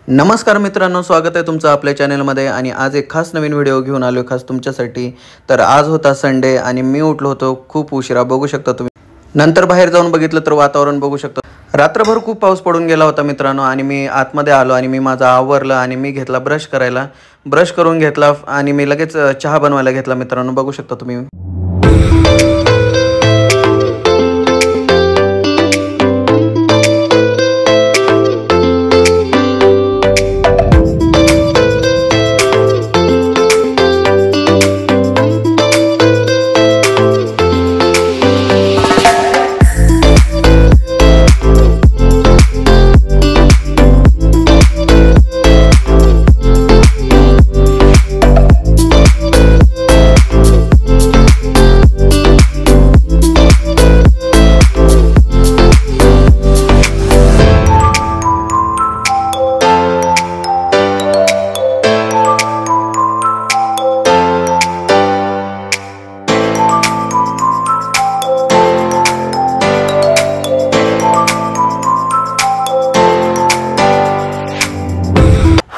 नमस्कार मित्रांनो, स्वागत आहे तुमचं आपल्या चॅनलमध्ये। आणि आज एक खास नवीन व्हिडिओ घेऊन आलो खास तुमच्यासाठी। तर आज होता संडे आणि मी उठलो होतो खूप उशिरा, बघू शकता तुम्ही। नंतर बाहेर जाऊन बघितलं तर वातावरण बघू शकता, रात्रभर खूप पाऊस पडून गेला होता मित्रांनो। आणि मी आतमध्ये आलो आणि मी माझं आवरलं आणि मी घेतला ब्रश करायला, ब्रश करून घेतला आणि मी लगेच चहा बनवायला घेतला मित्रांनो, बघू शकता तुम्ही।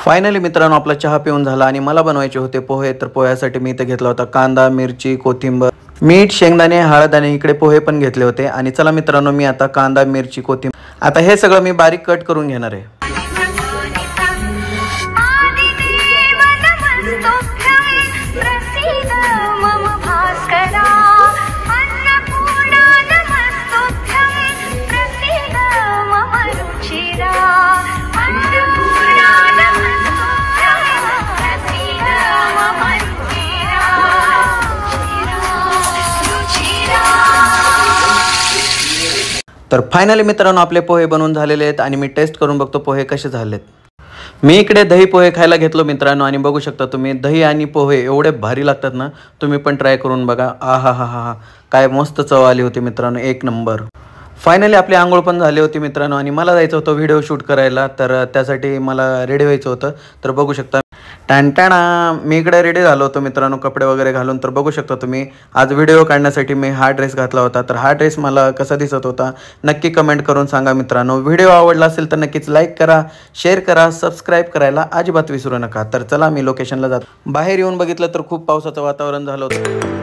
फायनली मित्रांनो आपला चहा पिऊन झाला आणि मला बनवायचे होते पोहे। तर पोह्यासाठी मी इथे घेतला होता कांदा, मिरची, कोथिंबीर, मीठ, शेंगदाणे, हळद आणि इकडे पोहे पण घेतले होते। आणि चला मित्रांनो, मी आता कांदा, मिरची, कोथिंबीर आता हे सगळं मी बारीक कट करून घेणार आहे। तर फायनली मित्रांनो आपले पोहे बनवून झालेले आहेत आणि मी टेस्ट करून बघतो पोहे कसे झालेत। मी इकडे दही पोहे खायला घेतलो मित्रांनो आणि बघू शकता तुम्ही, दही आणि पोहे एवढे भारी लागतात ना, तुम्ही पण ट्राय करून बघा। आहा हा हा हा, काय मस्त चव आली होती मित्रांनो, एक नंबर। फायनली आपली आंघोळ पण झाली होती मित्रांनो आणि मला जायचं होतं व्हिडिओ शूट करायला, तर त्यासाठी मला रेडी व्हायचं होतं। तर बघू शकता टॅनटॅना मी इकडे रेडी झालो होतो मित्रांनो, कपडे वगैरे घालून। तर बघू शकता तुम्ही, आज व्हिडिओ काढण्यासाठी मी हा ड्रेस घातला होता। तर हा ड्रेस मला कसा दिसत होता नक्की कमेंट करून सांगा मित्रांनो। व्हिडिओ आवडला असेल तर नक्कीच लाईक करा, शेअर करा, सबस्क्राईब करायला अजिबात विसरू नका। तर चला मी लोकेशनला जातो। बाहेर येऊन बघितलं तर खूप पावसाचं वातावरण झालं होतं।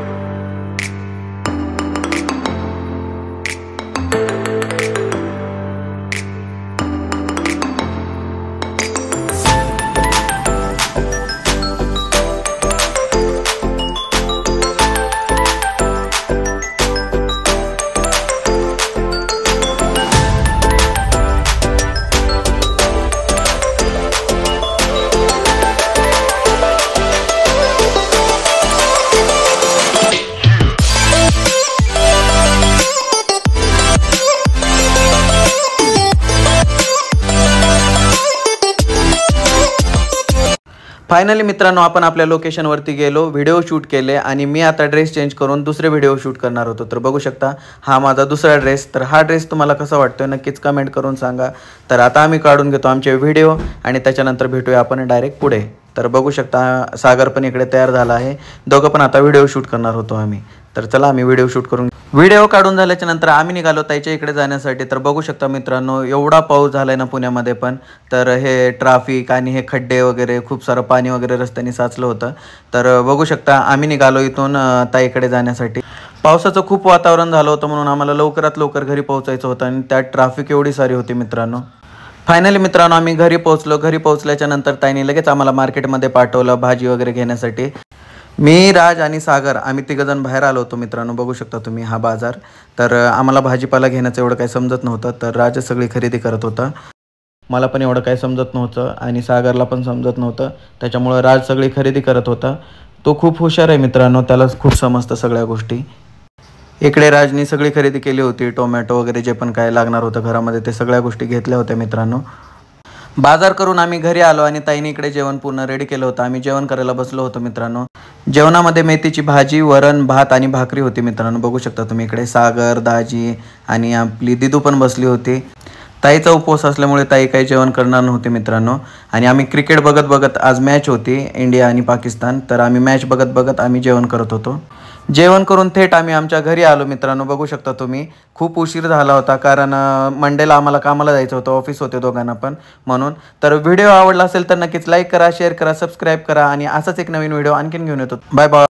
फायनली मित्रांनो आपण आपल्या लोकेशनवरती गेलो, व्हिडिओ शूट केले आणि मी आता ड्रेस चेंज करून दुसरे व्हिडिओ शूट करणार होतो। तर बघू शकता हा माझा दुसरा ड्रेस। तर हा ड्रेस तुम्हाला कसा वाटतोय नक्कीच कमेंट करून सांगा। तर आता आम्ही काढून घेतो आमचे व्हिडिओ आणि त्याच्यानंतर भेटूया आपण डायरेक्ट पुढे। तर बघू शकता सागर पण इकडे तयार झाला आहे, दोघं पण आता व्हिडिओ शूट करणार होतो आम्ही। तर चला आम्ही व्हिडिओ शूट करून व्हिडिओ काढून झाल्याच्या नंतर आम्ही निघालो ताईच्या इकडे जाण्यासाठी। तर बघू शकता मित्रांनो एवढा पाऊस झालाय ना पुण्यामध्ये पण, तर हे ट्रॅफिक आणि हे खड्डे वगैरे खूप सारं पाणी वगैरे रस्त्याने साचलं होतं। तर बघू शकता आम्ही निघालो इथून ताईकडे जाण्यासाठी। पावसाचं खूप वातावरण झालं होतं म्हणून आम्हाला लवकरात लवकर घरी पोहोचायचं होतं आणि त्यात ट्रॅफिक एवढी सारी होती मित्रांनो। फायनली मित्रांनो आम्ही घरी पोहोचलो। घरी पोहोचल्याच्या नंतर ताईने लगेच आम्हाला मार्केटमध्ये पाठवलं भाजी वगैरे घेण्यासाठी। मी, राज आणि सागर आम्ही तिघजण बाहेर आलो होतो मित्रांनो, बघू शकता तुम्ही हा बाजार। तर आम्हाला भाजीपाला घेण्याचं एवढं काही समजत नव्हतं, तर राज सगळी खरेदी करत होता। मला पण एवढं काही समजत नव्हतं आणि सागरला पण समजत नव्हतं, त्याच्यामुळे राज सगळी खरेदी करत होता। तो खूप हुशार आहे मित्रांनो, त्याला खूप समजतं सगळ्या गोष्टी। इकडे राजनी सगळी खरेदी केली होती, टोमॅटो वगैरे जे पण काय लागणार होतं घरामध्ये ते सगळ्या गोष्टी घेतल्या होत्या मित्रांनो। बाजार करून आम्ही घरी आलो आणि ताईने इकडे जेवण पूर्ण रेडी केलं होतं। आम्ही जेवण करायला बसलो होतो मित्रांनो। जेवणामध्ये मेथीची भाजी, वरण, भात आणि भाकरी होती मित्रांनो, बघू शकता तुम्ही। इकडे सागर, दाजी आणि आपली दिदू पण बसली होती। ताईचा उपवास असल्यामुळे ताई काही जेवण करणार नव्हते मित्रांनो. आणि आम्ही क्रिकेट बघत बघत, आज मॅच होती इंडिया आणि पाकिस्तान, तर आम्ही मॅच बघत बघत आम्ही जेवण करत होतो. जेवण करून थेट आम्ही आमच्या घरी आलो मित्रांनो. बघू शकता तुम्ही, खूप उशीर झाला होता कारण मंडेला आम्हाला कामाला जायचं होतं, ऑफिस होते दोघांना पण म्हणून. तर व्हिडिओ आवडला असेल तर नक्कीच लाईक करा, शेअर करा, सबस्क्राईब करा आणि असाच एक नवीन व्हिडिओ आणखीन घेऊन येतो. Bye bye.